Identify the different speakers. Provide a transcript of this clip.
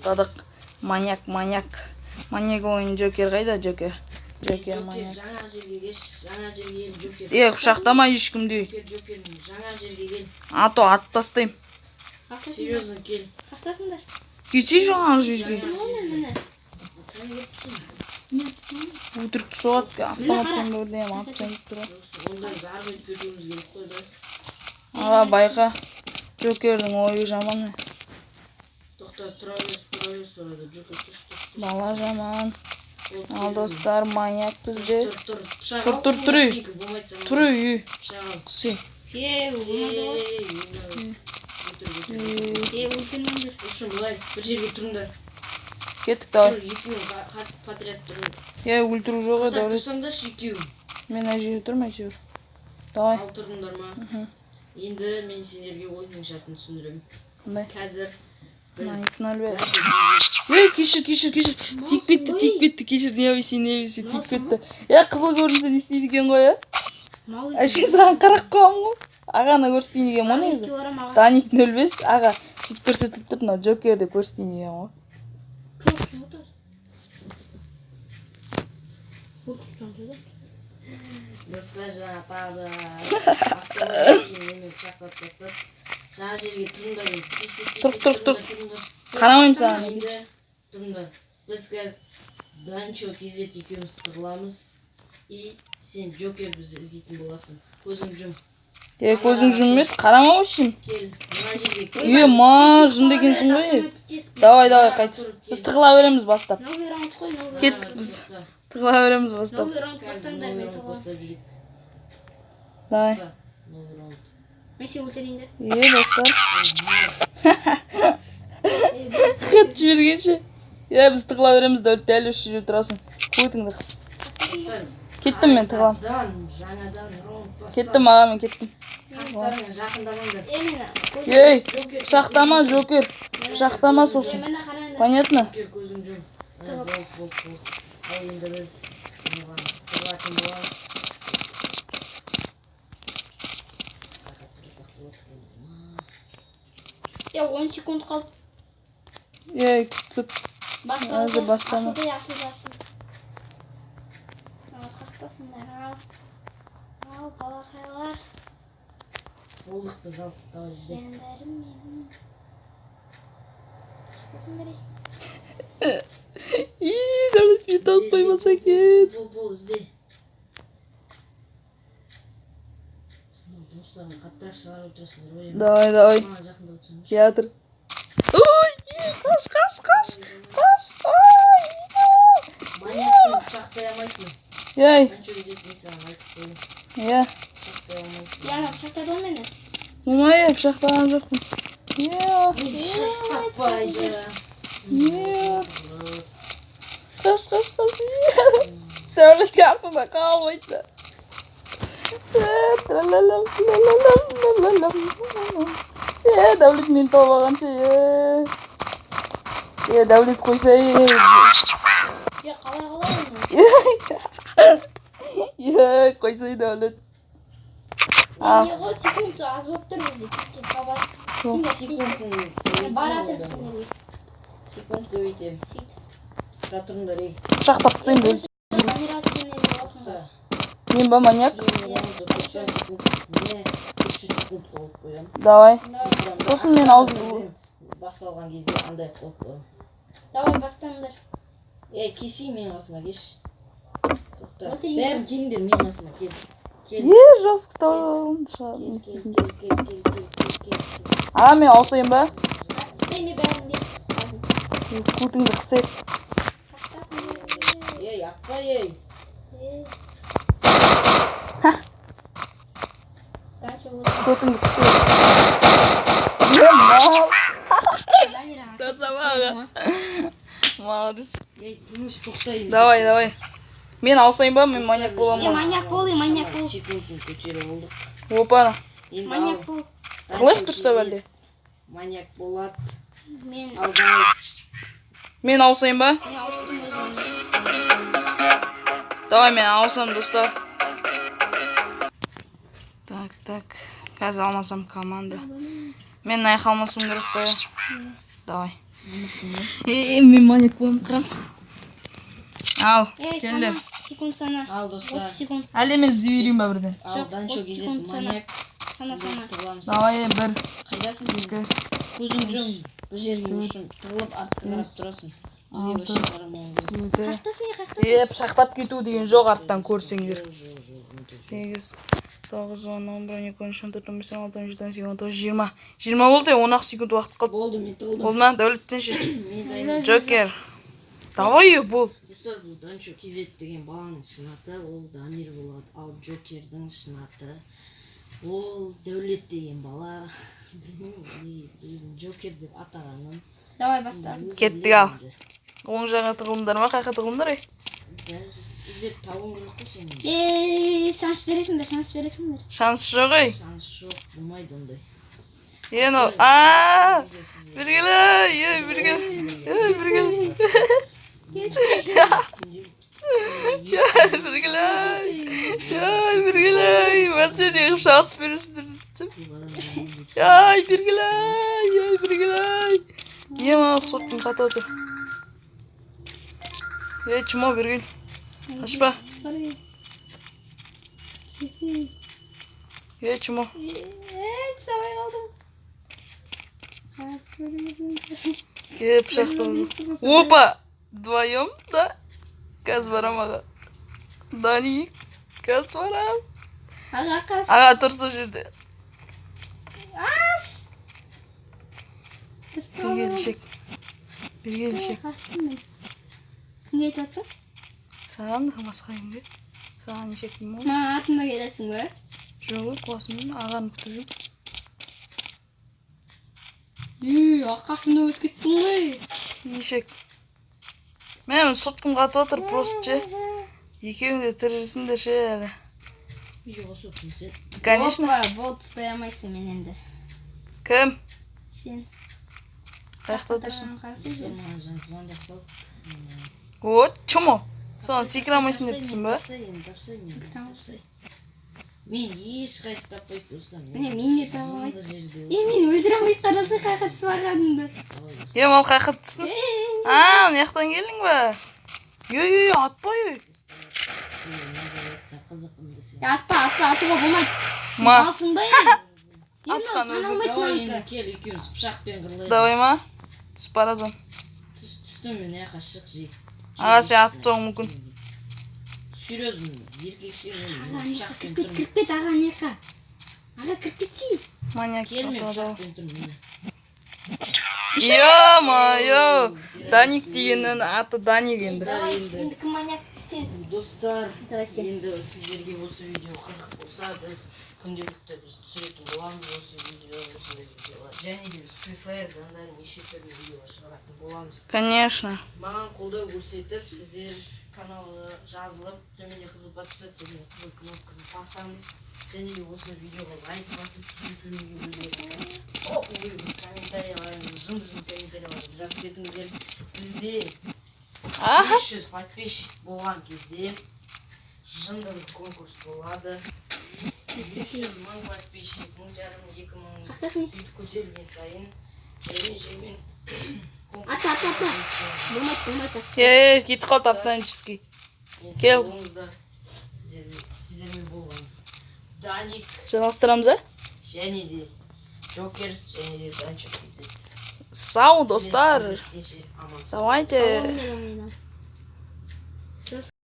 Speaker 1: тоқтадық. Маньяк. Маньяк ойын Джокер қайда, Джокер? Джокер маньяк.
Speaker 2: Жаңа жерге кеш, жаңа жерге кел, Джокер.
Speaker 1: Құшақтама ешкімді.
Speaker 2: Джокер, жаңа жерге кел.
Speaker 1: Ат тастайым.
Speaker 2: Серьезно кел.
Speaker 3: Қақтасыңдар.
Speaker 1: Кете жаңа жерге. Өтірік соғат, автоматтан көрдем, ат жайып тұра.
Speaker 2: Ондай зарбет көтеміз керек қой да.
Speaker 1: Аға, байқа. Джокердің ойы жаман.
Speaker 2: Тоқта, тұра беріс орады. Джокер, тұш.
Speaker 1: Бала жаман. Ал достар, маньяк бізде.
Speaker 2: Тұр.
Speaker 1: Тұр үй. Құсы.
Speaker 2: Ұшын бұлай, бір жерге тұрыңдар.
Speaker 1: Кеттік, давай.
Speaker 2: Екеуін подряд тұрың.
Speaker 1: Өлтіру жоқ еді,
Speaker 2: Ата тұрсаңдаршы екеуін.
Speaker 1: Мен әжері тұрмай жүр. Давай.
Speaker 2: Ал тұрдыңдар ма? Енді мен сендерге ойынның шартын түсіндірем.
Speaker 1: Қандай?
Speaker 2: Қазір біз...
Speaker 1: Майкын өлбе. Кешір. Тик бетті, кешір. Не өйсе, тик бетті. Қызыл көрінсе не істейді екен ғой, Әшін саған қарақ қоғам ғой. Ағаны көрсетейін деген ма негізі? Даниктің өлбес, аға сөйтіп көрсетіп тұр, мынау Джокерді көрсетейін деген ғой.
Speaker 2: Достар жаңа тағы автомобиль немен шақырып тастап. Жаңа жерге тұрыңдар.
Speaker 1: Тұр. Қарамайым саған, не дейді?
Speaker 2: Тұрыңдар. Біз қазір Данчо кезет екеуміз тығыламыз. И сен Джокерді іздейтін боласың. Көзің жұм.
Speaker 1: Көзің жұммес, қарама өшім.
Speaker 2: Кел, мына жерге кел.
Speaker 1: Жын дегенсің ғой. Давай, қайт. Біз тығыла береміз бастап. Кеттік біз. Тығыла береміз бастап. Давай.
Speaker 3: Мен сен өлтірейіндер.
Speaker 1: Достар. Хет жібергенше. Біз тығыла береміз, дәл үш жүре тұрасың. Көйтіңді қысып. Кеттім мен тығылам. Кеттім аға, мен кеттім.
Speaker 2: Қастарыңа жақындамаңдар.
Speaker 1: Пышақтама, Джокер. Пышақтама сосын. Понятно?
Speaker 2: Джокер көзің жұм. Бол. Ал енді біз тығылатын боламыз.
Speaker 3: 10 секунд қалды.
Speaker 1: Күттік. Әзір бастама.
Speaker 3: Қақтасыңдар, ал балақайлар.
Speaker 2: Болдық біз ал, давай ізде.
Speaker 3: Сендерім менің. Қақтасыңдар,
Speaker 1: Дәулет мен тауытпаймаса кет.
Speaker 2: Бол, ізде. Достарын қаттырақ шығарып отырасыңдар, ойым.
Speaker 1: Давай.
Speaker 2: Маған жақында отырсың.
Speaker 1: Театр. Қаш.
Speaker 2: Маньяксың, пышақтай алмайсың. Данчо кезетін саған айтып қойым. Пышақтай алмайсың.
Speaker 3: Яна, пышақтады ол мені?
Speaker 1: Пышақтаған жоқпын.
Speaker 2: Шастаппайды.
Speaker 1: Қаш. Дәулет қапыма қалмайды. Дәулет мен тауып алғанша. Дәулет қойса.
Speaker 3: Қалай?
Speaker 1: Қойсай Дәулет.
Speaker 3: Не ғой, секунд аз болып тұр бізде. Тез қабат.
Speaker 2: Секунд
Speaker 3: баратырым сендерге.
Speaker 2: Секунд көбейтем. Тұра тұрыңдар, ей.
Speaker 1: Пышақтап тізейін бұл.
Speaker 3: Камерасы сенен боласың.
Speaker 1: Мен ба маньяк?
Speaker 2: 90 секунд. Не, 300 секунд қойып қоям.
Speaker 1: Давай. Сосын мен аузын
Speaker 2: басталған кезде андай қойып қоям.
Speaker 3: Давай бастаңдар.
Speaker 2: Кесейін мен қасыма, кеш. Тоқта. Бәрін келіңдер мен қасыма, кел.
Speaker 1: Жас кітауын
Speaker 2: Кел.
Speaker 1: Аға, мен ауысайын ба?
Speaker 3: Істейме бәрінде.
Speaker 1: Көтіңді қысайып.
Speaker 2: Аппа, ей.
Speaker 1: Көтіңді қысайып. Мал. Молодец.
Speaker 2: Тыныш тоқтай.
Speaker 1: Давай. Мен ауысайын ба? Мен маньяк боламын.
Speaker 3: Маньяк бол.
Speaker 2: Секундын көтеріп болдық.
Speaker 1: Опана.
Speaker 3: Маньяк бол.
Speaker 1: Қылайық тұрста бәлде?
Speaker 2: Маньяк болады.
Speaker 3: Мен
Speaker 1: Мен ауысайын ба?
Speaker 3: ауыстым өзім.
Speaker 1: Давай, мен ауысам, достар. Так. Қазір алмасам команда. Мен аяқ алмасым керек қой. Давай. Мен маньяк болуп калам. Ал, келдим.
Speaker 3: Секунд сана.
Speaker 2: Ал
Speaker 3: 30
Speaker 2: достар.
Speaker 3: секунд.
Speaker 1: Әлі мен сізді берейін ба бірден?
Speaker 2: Ал
Speaker 3: Жоқ,
Speaker 2: Данчо
Speaker 3: 30
Speaker 2: кезет
Speaker 3: секунд сана.
Speaker 2: маньяк.
Speaker 3: Сана.
Speaker 2: Тығыламыз.
Speaker 1: Давай, бір.
Speaker 2: Қайдасың сен? Көзің жом. Бір жерге ұшын тығылып артқа қарап тұрасың. Бізге вообще қарамауың керек.
Speaker 3: Қақтасың.
Speaker 1: Пышақтап кету деген жоқ арттан көрсеңдер. 8, 9, 10, 11, 12, 13, 14, 15, 16, 17, 18, 19, 20. 20 болды, 10 секунд уақыт қалды.
Speaker 2: Болды, мен тығылдым.
Speaker 1: Болды ма? Дәулеттенші.
Speaker 2: Мен дайын.
Speaker 1: Джокер. Давай, бол.
Speaker 2: Достар, бұл Данчо кезет деген баланың шын аты, ол Дамир болады. Ал Джокердің шын аты, ол Дәулет деген бала. Білмеймін, өзін Джокер деп атағанын.
Speaker 3: Давай баста.
Speaker 1: Кеттік ал. Оң жаға тығылымдар ма? Қайқа тығылымдар, ей?
Speaker 2: Іздеп табуың керек қой сенің.
Speaker 3: Шанс бересіңдер.
Speaker 1: Шанс жоқ, ей.
Speaker 2: Шанс жоқ, болмайды ондай.
Speaker 1: Ено, біргелі, біргелі. Біргелі, мен сені шанс бересіңдер. Біргелі. Ема, ұқсаттың қата отыр. Чума бергел. Ашпа. Чума.
Speaker 3: Сабай қалдым.
Speaker 1: Пышақты. Опа! Вдвоем, да? Каз барам аға. Дани, каз барам. Аға тұр сол жерде.
Speaker 3: Аш!
Speaker 1: Бергелішек.
Speaker 3: Кімге айтып атсың?
Speaker 1: Саған басқа емге. Саған нешек дейм ол?
Speaker 3: Ма, артында келетсің бе?
Speaker 1: Жоғы, қуасымен ағаны күтіп жүр.
Speaker 3: Аққасында өтіп кеттің ғой.
Speaker 1: Нешек. Мен соткым қатып отыр, просто же. Екеуің де тірірсіңдер ше әлі.
Speaker 2: Үйге соттың сен.
Speaker 1: Конечно.
Speaker 3: Болды, ұстай алмайсың мен енді.
Speaker 1: Кім?
Speaker 3: Сен.
Speaker 1: Қаяқта отырсың?
Speaker 2: Маған жан звондап қалды.
Speaker 1: Вот, чумо. Соны секірамайсың деп түсін бе?
Speaker 2: Тапсай. Мен ешқайсы таппайды достар.
Speaker 3: Мен де табамайды. Мен өлдіре алмайды қарасың қайқа түсіп ағанымды.
Speaker 1: Ал қайқа түстің? Мына жақтан келдің бе? Атпай.
Speaker 3: Атуға болмайды.
Speaker 1: Ма?
Speaker 3: Алсың ба
Speaker 1: Атқан өзің.
Speaker 2: Давай енді кел екеуміз пышақпен қырлайық.
Speaker 1: Давай ма? Түсіп баразам.
Speaker 2: Түстің мен аяқа шық жей.
Speaker 1: Аға сен атып жоғың мүмкін.
Speaker 2: Серьезно, еркекше пышақпен тұрмын.
Speaker 3: Кіріп кет аға неқа. Аға кіріп кетші.
Speaker 1: Маньяк.
Speaker 2: Келме пышақпен тұрмын.
Speaker 1: Ё-моё! Даник дегеннің аты Даник енді.
Speaker 3: Давай, енді кім маньяк сен?
Speaker 2: Достар,
Speaker 3: Давай сен.
Speaker 2: енді сіздерге осы видео қызық болса, біз күнделікті біз түсіретін боламыз осы видео, осындай видеолар. Және де біз Free Fire'дан да неше түрлі видео шығаратын боламыз.
Speaker 1: Конечно.
Speaker 2: Маған қолдау көрсетіп, сіздер каналы жазылып, төменде қызыл подписаться деген қызыл кнопканы басамыз. Және де осы видеоға лайк басып, түсініктеріңізге өздеріңіз комментарияларыңызды, жын комментарияларыңызды жазып кетіңіздер. Бізде 500 подписчик болған кезде жынды конкурс болады. 500 мың подписчик, 1,5-2 мың бүйтіп көтерілген сайын жемен
Speaker 3: Ата. Болмайды.
Speaker 1: Кетіп қалды автоматически. Кел.
Speaker 2: Сіздермен болған Даник
Speaker 1: Жалғастырамыз, а?
Speaker 2: және де Джокер және де Данчо кезет.
Speaker 1: Сау, достар.
Speaker 2: Аман сау.
Speaker 1: Давайте.